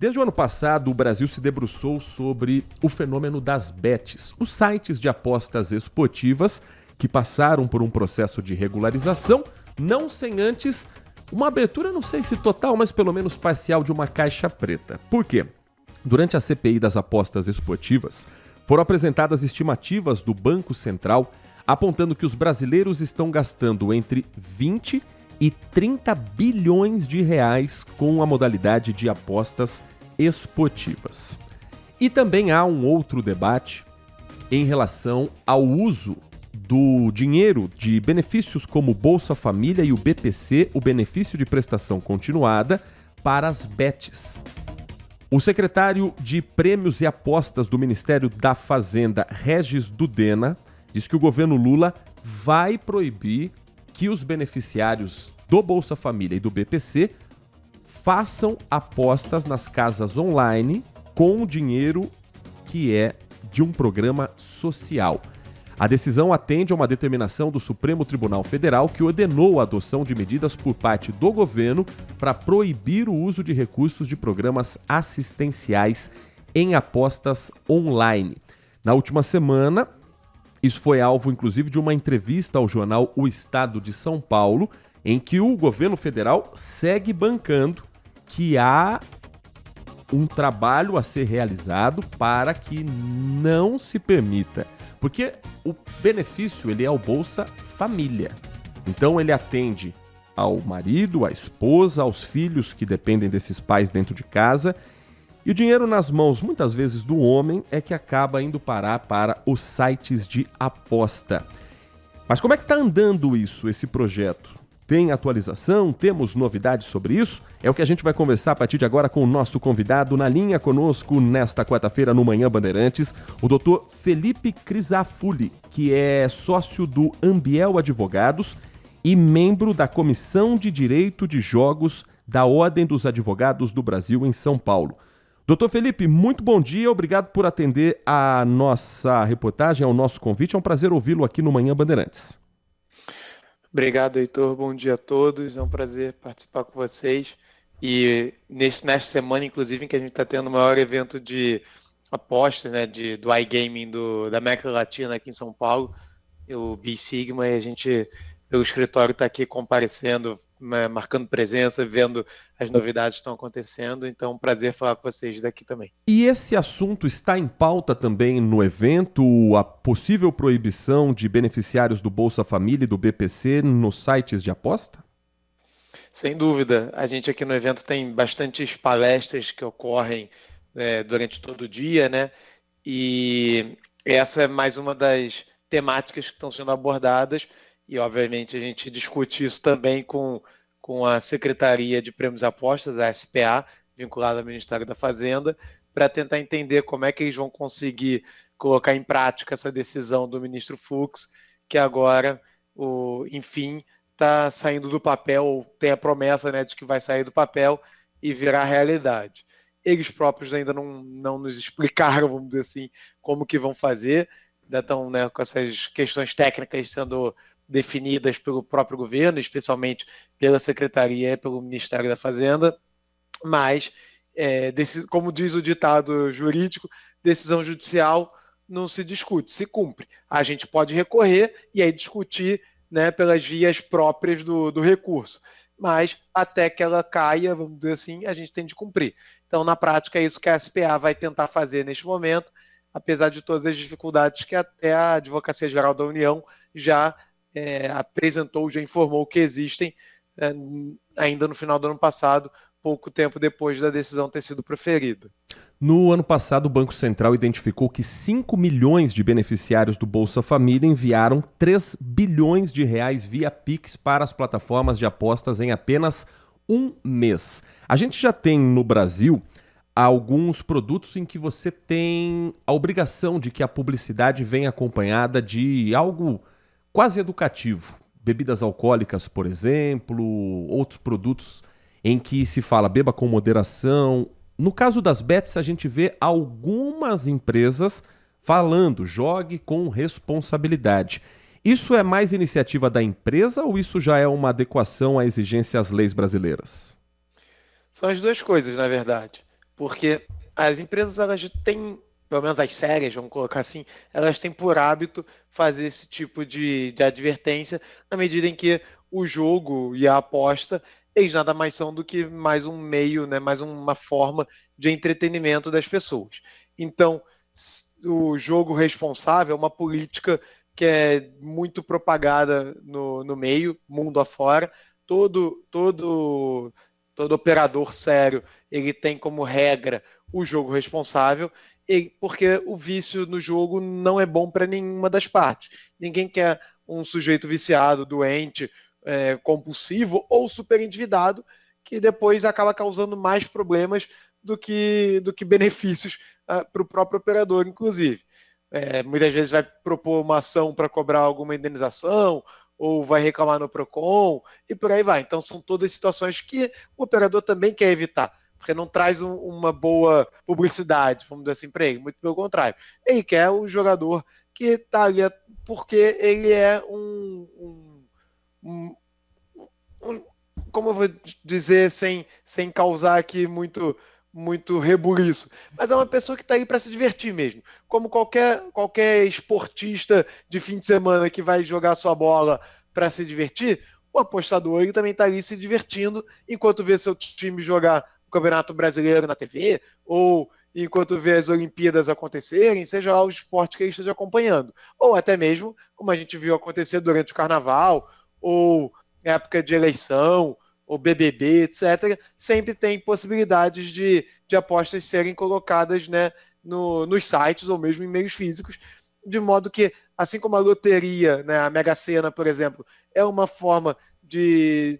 Desde o ano passado, o Brasil se debruçou sobre o fenômeno das bets, os sites de apostas esportivas que passaram por um processo de regularização, não sem antes uma abertura, não sei se total, mas pelo menos parcial, de uma caixa preta. Por quê? Durante a CPI das apostas esportivas, foram apresentadas estimativas do Banco Central apontando que os brasileiros estão gastando entre 20 e 30 bilhões de reais com a modalidade de apostas esportivas. E também há um outro debate em relação ao uso do dinheiro de benefícios como Bolsa Família e o BPC, o benefício de prestação continuada, para as bets. O secretário de Prêmios e Apostas do Ministério da Fazenda, Regis Dudena, diz que o governo Lula vai proibir que os beneficiários do Bolsa Família e do BPC façam apostas nas casas online com o dinheiro que é de um programa social. A decisão atende a uma determinação do Supremo Tribunal Federal que ordenou a adoção de medidas por parte do governo para proibir o uso de recursos de programas assistenciais em apostas online. Na última semana, isso foi alvo, inclusive, de uma entrevista ao jornal O Estado de São Paulo, em que o governo federal segue bancando que há um trabalho a ser realizado para que não se permita. Porque o benefício, ele é o Bolsa Família. Então ele atende ao marido, à esposa, aos filhos que dependem desses pais dentro de casa. E o dinheiro nas mãos, muitas vezes, do homem é que acaba indo parar para os sites de aposta. Mas como é que está andando esse projeto? Tem atualização? Temos novidades sobre isso? É o que a gente vai conversar a partir de agora com o nosso convidado na linha conosco nesta quarta-feira no Manhã Bandeirantes, o Dr. Felipe Crisafulli, que é sócio do Ambiel Advogados e membro da Comissão de Direito de Jogos da Ordem dos Advogados do Brasil em São Paulo. Doutor Felipe, muito bom dia, obrigado por atender a nossa reportagem, ao nosso convite. É um prazer ouvi-lo aqui no Manhã Bandeirantes. Obrigado, Heitor. Bom dia a todos. É um prazer participar com vocês. E nesta semana, inclusive, em que a gente está tendo o maior evento de apostas, né, do iGaming da América Latina aqui em São Paulo, o B-Sigma, e a gente, pelo escritório, está aqui comparecendo, marcando presença, vendo as novidades que estão acontecendo. Então, é um prazer falar com vocês daqui também. E esse assunto está em pauta também no evento, a possível proibição de beneficiários do Bolsa Família e do BPC nos sites de aposta? Sem dúvida. A gente aqui no evento tem bastantes palestras que ocorrem durante todo o dia, né? E essa é mais uma das temáticas que estão sendo abordadas. E, obviamente, a gente discute isso também com a Secretaria de Prêmios e Apostas, a SPA, vinculada ao Ministério da Fazenda, para tentar entender como é que eles vão conseguir colocar em prática essa decisão do ministro Fux, que agora, enfim, está saindo do papel, tem a promessa, né, de que vai sair do papel e virar realidade. Eles próprios ainda não nos explicaram, vamos dizer assim, como que vão fazer, ainda estão, né, com essas questões técnicas sendo definidas pelo próprio governo, especialmente pela Secretaria e pelo Ministério da Fazenda, mas, como diz o ditado jurídico, decisão judicial não se discute, se cumpre. A gente pode recorrer e aí discutir, né, pelas vias próprias do recurso, mas até que ela caia, vamos dizer assim, a gente tem de cumprir. Então, na prática, é isso que a SPA vai tentar fazer neste momento, apesar de todas as dificuldades que até a Advocacia Geral da União já apresentou, já informou que existem ainda no final do ano passado, pouco tempo depois da decisão ter sido proferida. No ano passado, o Banco Central identificou que 5 milhões de beneficiários do Bolsa Família enviaram 3 bilhões de reais via Pix para as plataformas de apostas em apenas um mês. A gente já tem no Brasil alguns produtos em que você tem a obrigação de que a publicidade venha acompanhada de algo quase educativo. Bebidas alcoólicas, por exemplo, outros produtos em que se fala beba com moderação. No caso das bets, a gente vê algumas empresas falando jogue com responsabilidade. Isso é mais iniciativa da empresa ou isso já é uma adequação à exigência às leis brasileiras? São as duas coisas, na verdade. porque as empresas elas têm, pelo menos as sérias, vamos colocar assim, elas têm por hábito fazer esse tipo de advertência na medida em que o jogo e a aposta, eles nada mais são do que mais um meio, né, mais uma forma de entretenimento das pessoas. Então, o jogo responsável é uma política que é muito propagada no meio, mundo afora. Todo operador sério, ele tem como regra o jogo responsável, porque o vício no jogo não é bom para nenhuma das partes. Ninguém quer um sujeito viciado, doente, compulsivo ou super endividado, que depois acaba causando mais problemas do que benefícios para o próprio operador, inclusive. Muitas vezes vai propor uma ação para cobrar alguma indenização, ou vai reclamar no PROCON, e por aí vai. Então, são todas situações que o operador também quer evitar, porque não traz uma boa publicidade, vamos dizer assim, para ele. Muito pelo contrário. Ele quer o jogador que está ali porque ele é como eu vou dizer, sem causar aqui muito rebuliço, mas é uma pessoa que está aí para se divertir mesmo, como qualquer esportista de fim de semana que vai jogar sua bola para se divertir. O apostador ele também está ali se divertindo enquanto vê seu time jogar o Campeonato Brasileiro na TV, ou enquanto vê as Olimpíadas acontecerem, seja lá o esporte que ele esteja acompanhando, ou até mesmo, como a gente viu acontecer durante o Carnaval, ou época de eleição, ou BBB, etc., sempre tem possibilidades de apostas serem colocadas, né, nos sites ou mesmo em meios físicos, de modo que, assim como a loteria, né, a Mega Sena, por exemplo, é uma forma de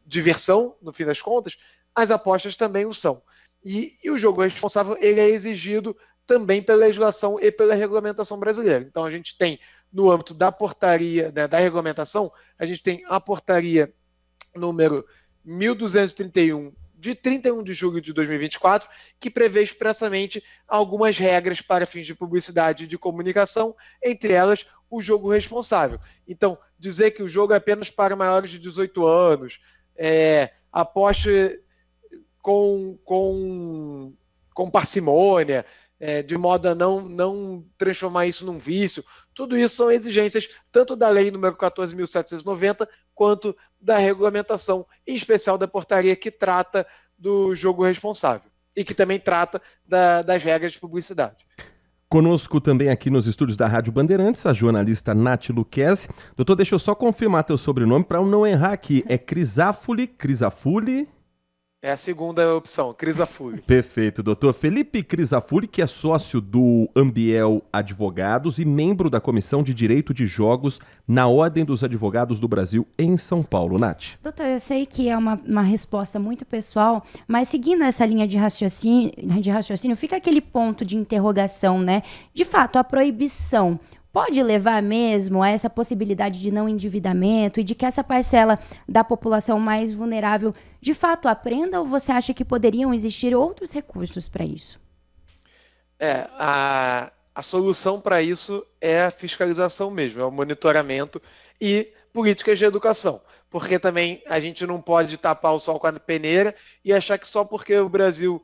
diversão, no fim das contas, as apostas também o são. E o jogo responsável ele é exigido também pela legislação e pela regulamentação brasileira. Então, a gente tem, no âmbito da portaria, né, da regulamentação, a gente tem a portaria número 1231, de 31 de julho de 2024, que prevê expressamente algumas regras para fins de publicidade e de comunicação, entre elas o jogo responsável. Então, dizer que o jogo é apenas para maiores de 18 anos, aposte com parcimônia, de modo a não transformar isso num vício. Tudo isso são exigências tanto da lei número 14.790 quanto da regulamentação, em especial da portaria que trata do jogo responsável e que também trata das regras de publicidade. Conosco também aqui nos estúdios da Rádio Bandeirantes, a jornalista Nath Luquezzi. Doutor, deixa eu só confirmar teu sobrenome para eu não errar aqui. É Crisafulli? É a segunda opção, Crisafulli. Perfeito, doutor. Felipe Crisafulli, que é sócio do Ambiel Advogados e membro da Comissão de Direito de Jogos na Ordem dos Advogados do Brasil em São Paulo. Nath. Doutor, eu sei que é uma resposta muito pessoal, mas seguindo essa linha de raciocínio, fica aquele ponto de interrogação, né? De fato, a proibição pode levar mesmo a essa possibilidade de não endividamento e de que essa parcela da população mais vulnerável de fato aprenda, ou você acha que poderiam existir outros recursos para isso? A solução para isso é a fiscalização mesmo, é o monitoramento e políticas de educação, porque também a gente não pode tapar o sol com a peneira e achar que só porque o Brasil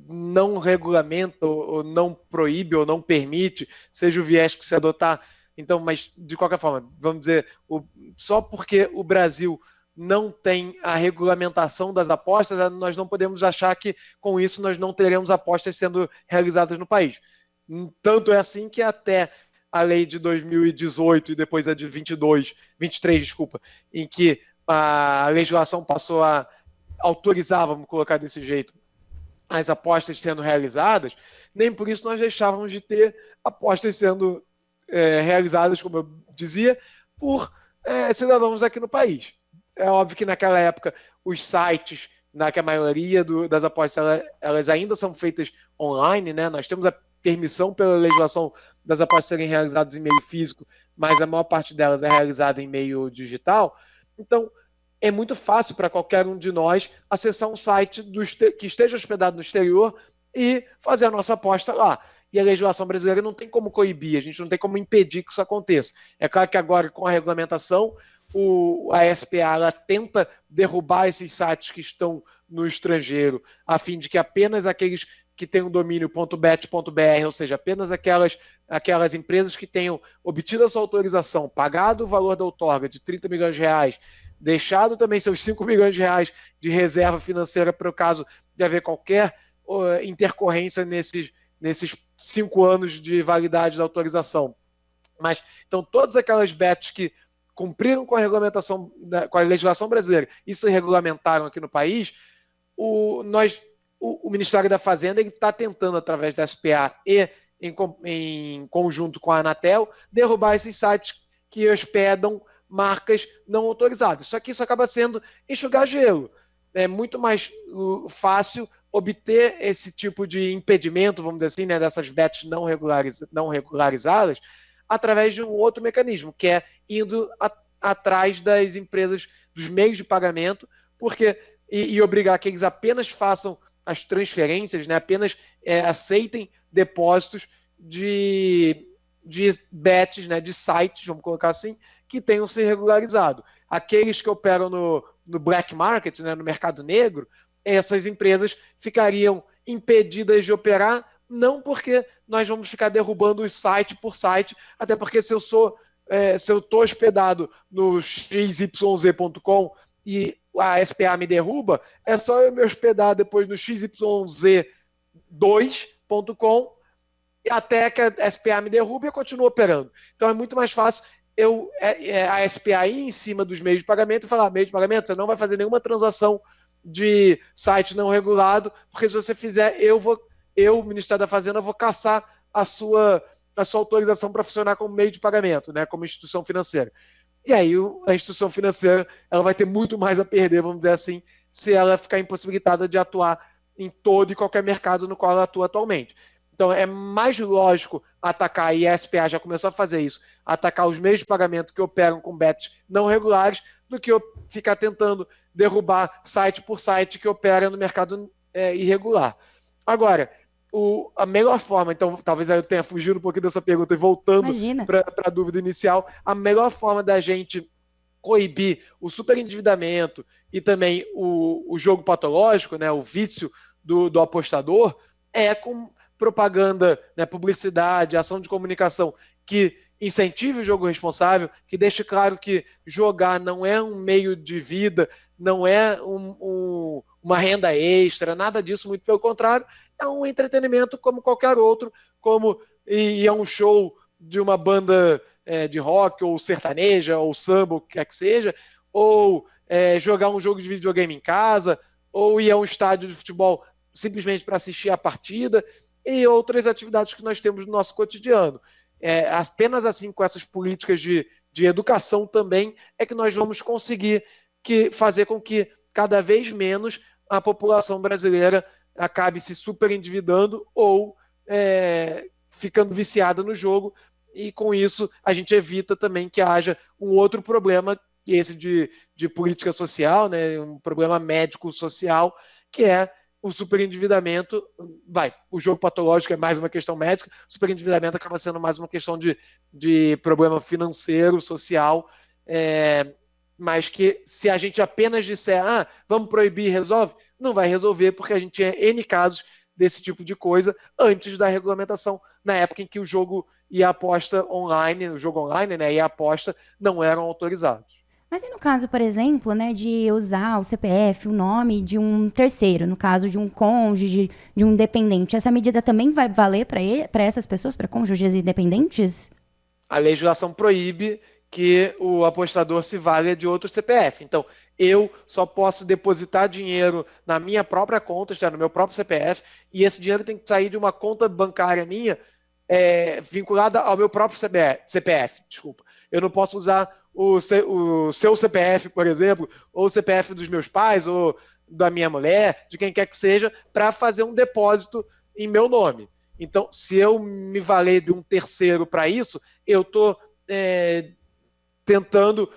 não regulamenta ou não proíbe ou não permite, seja o viés que se adotar. Então, mas de qualquer forma, vamos dizer, só porque o Brasil não tem a regulamentação das apostas, nós não podemos achar que com isso nós não teremos apostas sendo realizadas no país. Tanto é assim que até a lei de 2018 e depois a de 23, em que a legislação passou a autorizar, vamos colocar desse jeito, as apostas sendo realizadas, nem por isso nós deixávamos de ter apostas sendo realizadas, como eu dizia, por cidadãos aqui no país. É óbvio que naquela época os sites, que a maioria das apostas elas ainda são feitas online, né? Nós temos a permissão pela legislação das apostas serem realizadas em meio físico, mas a maior parte delas é realizada em meio digital. Então, é muito fácil para qualquer um de nós acessar um site que esteja hospedado no exterior e fazer a nossa aposta lá. E a legislação brasileira não tem como coibir, a gente não tem como impedir que isso aconteça. É claro que agora, com a regulamentação, a SPA ela tenta derrubar esses sites que estão no estrangeiro, a fim de que apenas aqueles que têm um domínio .bet.br, ou seja, apenas aquelas empresas que tenham obtido a sua autorização, pagado o valor da outorga de 30 milhões de reais, deixado também seus 5 milhões de reais de reserva financeira para o caso de haver qualquer intercorrência nesses 5 anos de validade da autorização. Mas, então, todas aquelas bets que cumpriram com a regulamentação, com a legislação brasileira e se regulamentaram aqui no país, o Ministério da Fazenda está tentando, através da SPA e em conjunto com a Anatel, derrubar esses sites que hospedam marcas não autorizadas. Só que isso acaba sendo enxugar gelo. É muito mais fácil obter esse tipo de impedimento, vamos dizer assim, né, dessas bets não regularizadas, através de um outro mecanismo, que é indo atrás das empresas, dos meios de pagamento, e obrigar que eles apenas façam as transferências, né, apenas aceitem depósitos de bets, né, de sites, vamos colocar assim, que tenham se regularizado. Aqueles que operam no black market, né, no mercado negro, essas empresas ficariam impedidas de operar, não porque nós vamos ficar derrubando o site por site, até porque se eu estou hospedado no xyz.com e a SPA me derruba, é só eu me hospedar depois no xyz2.com até que a SPA me derrube e eu continuo operando. Então é muito mais fácil a SPA ir em cima dos meios de pagamento e falar: meio de pagamento, você não vai fazer nenhuma transação de site não regulado, porque se você fizer, o Ministério da Fazenda, vou caçar a sua autorização para funcionar como meio de pagamento, né, como instituição financeira. E aí a instituição financeira ela vai ter muito mais a perder, vamos dizer assim, se ela ficar impossibilitada de atuar em todo e qualquer mercado no qual ela atua atualmente. Então é mais lógico atacar, e a SPA já começou a fazer isso, atacar os meios de pagamento que operam com bets não regulares, do que eu ficar tentando derrubar site por site que opera no mercado irregular. Agora, a melhor forma, então talvez eu tenha fugido um pouquinho dessa pergunta e voltando para a dúvida inicial, a melhor forma da gente coibir o superendividamento e também o jogo patológico, né, o vício do apostador, é com propaganda, né, publicidade, ação de comunicação que incentive o jogo responsável, que deixe claro que jogar não é um meio de vida, não é uma renda extra, nada disso, muito pelo contrário, é um entretenimento como qualquer outro, e é um show de uma banda de rock, ou sertaneja, ou samba, o que quer que seja, ou jogar um jogo de videogame em casa, ou ir a um estádio de futebol simplesmente para assistir a partida, e outras atividades que nós temos no nosso cotidiano. Apenas assim, com essas políticas de educação também, é que nós vamos conseguir fazer com que cada vez menos a população brasileira acabe se superendividando ou ficando viciada no jogo, e com isso a gente evita também que haja um outro problema, que esse de política social, né, um problema médico-social, que é o superendividamento. O jogo patológico é mais uma questão médica, o superendividamento acaba sendo mais uma questão de problema financeiro, social, mas que se a gente apenas disser, vamos proibir, resolve, não vai resolver, porque a gente tinha N casos desse tipo de coisa antes da regulamentação, na época em que o jogo e a aposta online, o jogo online, né, e a aposta não eram autorizados. Mas e no caso, por exemplo, né, de usar o CPF, o nome de um terceiro, no caso de um cônjuge, de um dependente, essa medida também vai valer para essas pessoas, para cônjuges e dependentes? A legislação proíbe que o apostador se valha de outro CPF. Então, eu só posso depositar dinheiro na minha própria conta, no meu próprio CPF, e esse dinheiro tem que sair de uma conta bancária minha vinculada ao meu próprio CPF. Desculpa. Eu não posso usar o seu CPF, por exemplo, ou o CPF dos meus pais, ou da minha mulher, de quem quer que seja, para fazer um depósito em meu nome. Então, se eu me valer de um terceiro para isso, eu estou tentando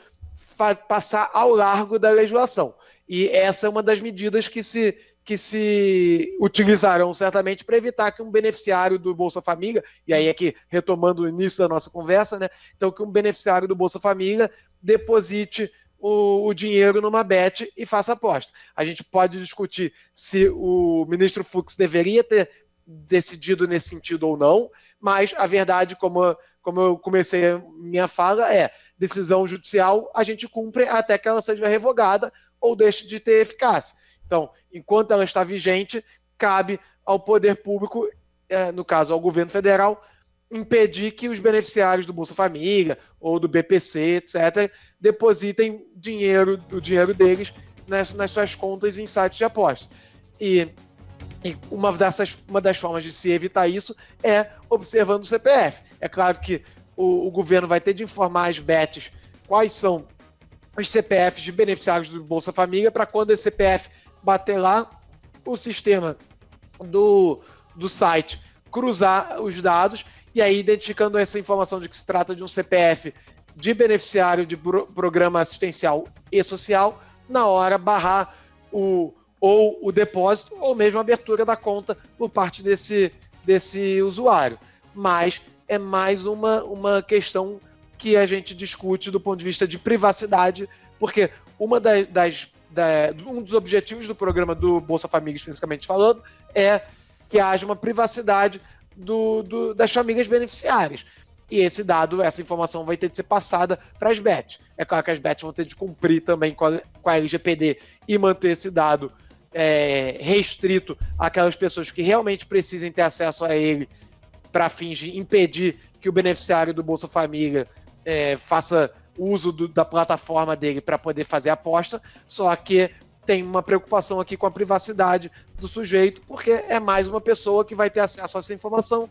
passar ao largo da legislação. E essa é uma das medidas que se utilizarão certamente para evitar que um beneficiário do Bolsa Família, e aí aqui retomando o início da nossa conversa, né, então que um beneficiário do Bolsa Família deposite o dinheiro numa bet e faça aposta. A gente pode discutir se o ministro Fux deveria ter decidido nesse sentido ou não, mas a verdade, como eu comecei a minha fala, decisão judicial a gente cumpre até que ela seja revogada ou deixe de ter eficácia. Então, enquanto ela está vigente, cabe ao poder público, no caso ao governo federal, impedir que os beneficiários do Bolsa Família ou do BPC, etc., depositem o dinheiro deles nas suas contas em sites de apostas. E uma das formas de se evitar isso é observando o CPF. É claro que o governo vai ter de informar as bets quais são os CPFs de beneficiários do Bolsa Família, para quando esse CPF bater lá, o sistema do site cruzar os dados e aí identificando essa informação de que se trata de um CPF de beneficiário de programa assistencial e social, na hora barrar ou o depósito ou mesmo a abertura da conta por parte desse usuário. Mas é mais uma questão que a gente discute do ponto de vista de privacidade, porque um dos objetivos do programa do Bolsa Família, especificamente falando, é que haja uma privacidade das famílias beneficiárias. E essa informação vai ter de ser passada para as bets. É claro que as bets vão ter de cumprir também com a LGPD e manter esse dado restrito àquelas pessoas que realmente precisem ter acesso a ele para fins de impedir que o beneficiário do Bolsa Família faça uso da plataforma dele para poder fazer aposta, só que tem uma preocupação aqui com a privacidade do sujeito, porque é mais uma pessoa que vai ter acesso a essa informação,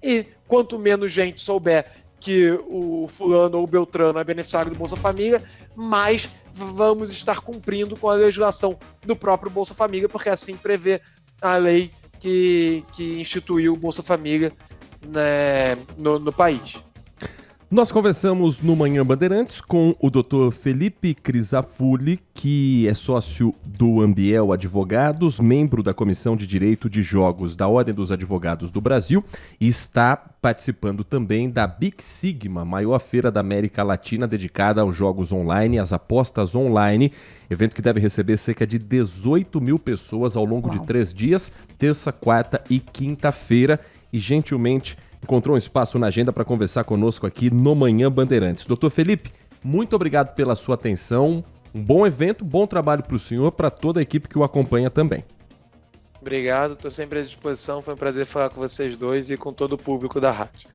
e quanto menos gente souber que o fulano ou o beltrano é beneficiário do Bolsa Família, mais vamos estar cumprindo com a legislação do próprio Bolsa Família, porque assim prevê a lei que instituiu o Bolsa Família, né, no país. Nós conversamos no Manhã Bandeirantes com o Dr. Felipe Crisafulli, que é sócio do Ambiel Advogados, membro da Comissão de Direito de Jogos da Ordem dos Advogados do Brasil e está participando também da Big Sigma, maior feira da América Latina dedicada aos jogos online, às apostas online, evento que deve receber cerca de 18 mil pessoas ao longo de 3 dias, terça, quarta e quinta-feira, e gentilmente encontrou um espaço na agenda para conversar conosco aqui no Manhã Bandeirantes. Doutor Felipe, muito obrigado pela sua atenção, um bom evento, bom trabalho para o senhor, para toda a equipe que o acompanha também. Obrigado, estou sempre à disposição, foi um prazer falar com vocês dois e com todo o público da rádio.